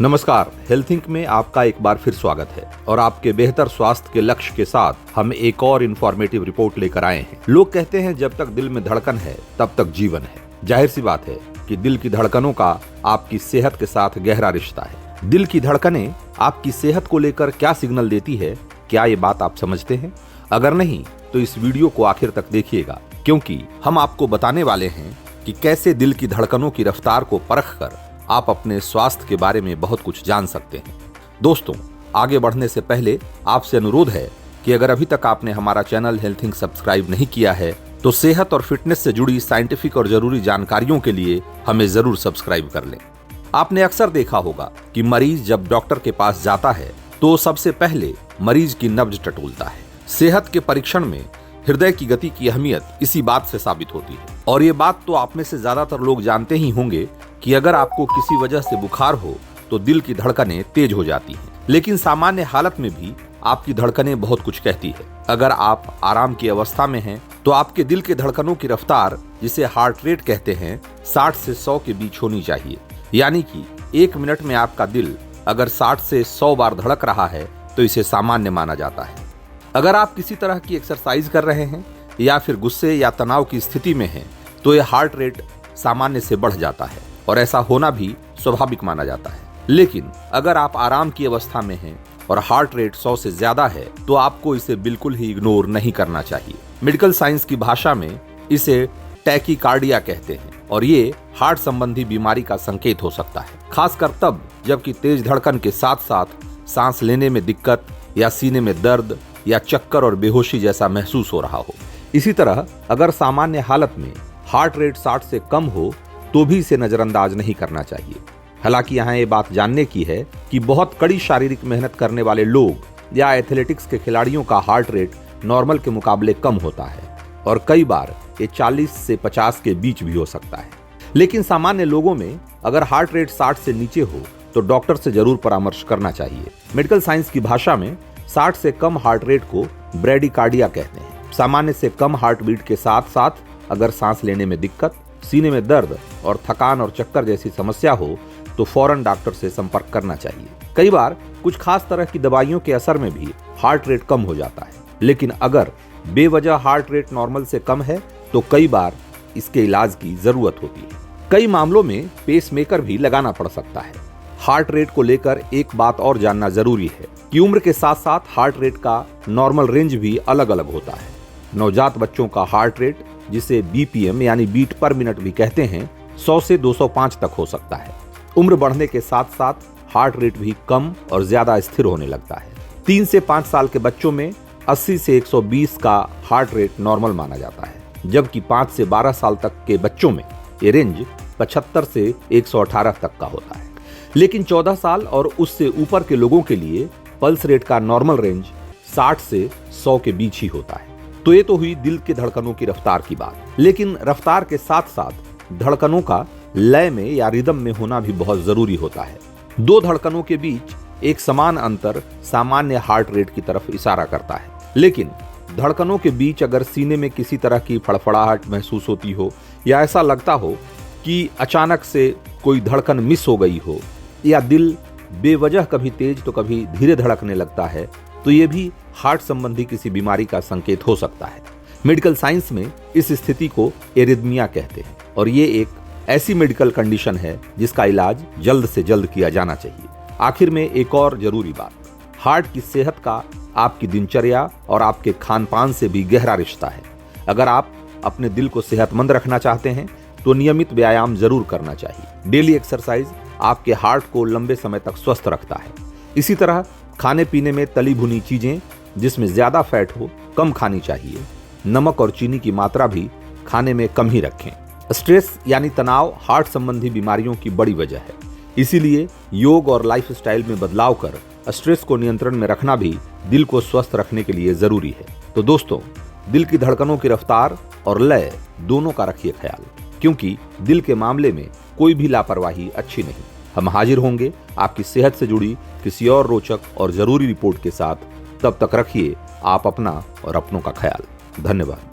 नमस्कार, हेल्थिंक में आपका एक बार फिर स्वागत है और आपके बेहतर स्वास्थ्य के लक्ष्य के साथ हम एक और इन्फॉर्मेटिव रिपोर्ट लेकर आए हैं। लोग कहते हैं जब तक दिल में धड़कन है तब तक जीवन है। जाहिर सी बात है कि दिल की धड़कनों का आपकी सेहत के साथ गहरा रिश्ता है। दिल की धड़कनें आपकी सेहत को लेकर क्या सिग्नल देती है, क्या ये बात आप समझते हैं? अगर नहीं तो इस वीडियो को आखिर तक देखिएगा, क्योंकि हम आपको बताने वाले हैं कि कैसे दिल की धड़कनों की रफ्तार को परखकर आप अपने स्वास्थ्य के बारे में बहुत कुछ जान सकते हैं। दोस्तों, आगे बढ़ने से पहले आपसे अनुरोध है कि अगर अभी तक आपने हमारा चैनल हेल्थिंक सब्सक्राइब नहीं किया है तो सेहत और फिटनेस से जुड़ी साइंटिफिक और जरूरी जानकारियों के लिए हमें जरूर सब्सक्राइब कर लें। आपने अक्सर देखा होगा कि मरीज जब डॉक्टर के पास जाता है तो सबसे पहले मरीज की नब्ज टटोलता है। सेहत के परीक्षण में हृदय की गति की अहमियत इसी बात से साबित होती है। और ये बात तो आप में से ज्यादातर लोग जानते ही होंगे कि अगर आपको किसी वजह से बुखार हो तो दिल की धड़कनें तेज हो जाती हैं। लेकिन सामान्य हालत में भी आपकी धड़कनें बहुत कुछ कहती है। अगर आप आराम की अवस्था में हैं तो आपके दिल के धड़कनों की रफ्तार, जिसे हार्ट रेट कहते हैं, 60 से 100 के बीच होनी चाहिए। यानी कि 1 मिनट में आपका दिल अगर 60 से 100 बार धड़क रहा है तो इसे सामान्य माना जाता है। अगर आप किसी तरह की एक्सरसाइज कर रहे हैं या फिर गुस्से या तनाव की स्थिति में हैं तो यह हार्ट रेट सामान्य से बढ़ जाता है और ऐसा होना भी स्वाभाविक माना जाता है। लेकिन अगर आप आराम की अवस्था में हैं और हार्ट रेट 100 से ज्यादा है तो आपको इसे बिल्कुल ही इग्नोर नहीं करना चाहिए। मेडिकल साइंस की भाषा में इसे टैकीकार्डिया कहते हैं और ये हार्ट संबंधी बीमारी का संकेत हो सकता है, खासकर तब जबकि तेज धड़कन के साथ साथ सांस लेने में दिक्कत या सीने में दर्द या चक्कर और बेहोशी जैसा महसूस हो रहा हो। इसी तरह अगर सामान्य हालत में हार्ट रेट 60 से कम हो तो भी इसे नजरअंदाज नहीं करना चाहिए। हालांकि यहाँ ये बात जानने की है कि बहुत कड़ी शारीरिक मेहनत करने वाले लोग या एथलेटिक्स के खिलाड़ियों का हार्ट रेट नॉर्मल के मुकाबले कम होता है और कई बार ये 40 से 50 के बीच भी हो सकता है। लेकिन सामान्य लोगों में अगर हार्ट रेट 60 से नीचे हो तो डॉक्टर से जरूर परामर्श करना चाहिए। मेडिकल साइंस की भाषा में 60 से कम हार्ट रेट को ब्रैडीकार्डिया कहते हैं। सामान्य से कम हार्ट बीट के साथ साथ अगर सांस लेने में दिक्कत, सीने में दर्द और थकान और चक्कर जैसी समस्या हो तो फौरन डॉक्टर से संपर्क करना चाहिए। कई बार कुछ खास तरह की दवाइयों के असर में भी हार्ट रेट कम हो जाता है। लेकिन अगर बेवजह हार्ट रेट नॉर्मल से कम है तो कई बार इसके इलाज की जरूरत होती है। कई मामलों में पेसमेकर भी लगाना पड़ सकता है। हार्ट रेट को लेकर एक बात और जानना जरूरी है कि उम्र के साथ साथ हार्ट रेट का नॉर्मल रेंज भी अलग अलग होता है। नवजात बच्चों का हार्ट रेट, जिसे बीपीएम यानी बीट पर मिनट भी कहते हैं, 100 से 205 तक हो सकता है। उम्र बढ़ने के साथ साथ हार्ट रेट भी कम और ज्यादा स्थिर होने लगता है। 3 से 5 साल के बच्चों में 80 से 120 का हार्ट रेट नॉर्मल माना जाता है, जबकि 5 से 12 साल तक के बच्चों में ये रेंज 75 से 118 तक का होता है। लेकिन 14 साल और उससे ऊपर के लोगों के लिए पल्स रेट का नॉर्मल रेंज 60 से 100 के बीच ही होता है। तो ये तो हुई दिल के धड़कनों की रफ्तार की बात। लेकिन रफ्तार के साथ साथ धड़कनों का लय में या रिदम में होना भी बहुत जरूरी होता है। दो धड़कनों के बीच एक समान अंतर सामान्य हार्ट रेट की तरफ इशारा करता है। लेकिन धड़कनों के बीच अगर सीने में किसी तरह की फड़फड़ाहट महसूस होती हो या ऐसा लगता हो कि अचानक से कोई धड़कन मिस हो गई हो या दिल बेवजह कभी तेज तो कभी धीरे धड़कने लगता है तो ये भी हार्ट संबंधी किसी बीमारी का संकेत हो सकता है। मेडिकल साइंस में इस स्थिति को एरिथमिया कहते हैं और ये एक ऐसी मेडिकल कंडीशन है जिसका इलाज जल्द से जल्द किया जाना चाहिए। आखिर में एक और जरूरी बात, हार्ट की सेहत का आपकी दिनचर्या और आपके खान पान से भी गहरा रिश्ता है। अगर आप अपने दिल को सेहतमंद रखना चाहते हैं तो नियमित व्यायाम जरूर करना चाहिए। डेली एक्सरसाइज आपके हार्ट को लंबे समय तक स्वस्थ रखता है। इसी तरह खाने पीने में तली भुनी चीजें जिसमें ज्यादा फैट हो कम खानी चाहिए। नमक और चीनी की मात्रा भी खाने में कम ही रखें। स्ट्रेस यानी तनाव हार्ट संबंधी बीमारियों की बड़ी वजह है, इसीलिए योग और लाइफस्टाइल में बदलाव कर स्ट्रेस को नियंत्रण में रखना भी दिल को स्वस्थ रखने के लिए जरूरी है। तो दोस्तों, दिल की धड़कनों की रफ्तार और लय दोनों का रखिए ख्याल, क्योंकि दिल के मामले में कोई भी लापरवाही अच्छी नहीं। हम हाजिर होंगे आपकी सेहत से जुड़ी किसी और रोचक और जरूरी रिपोर्ट के साथ। तब तक रखिए आप अपना और अपनों का ख्याल। धन्यवाद।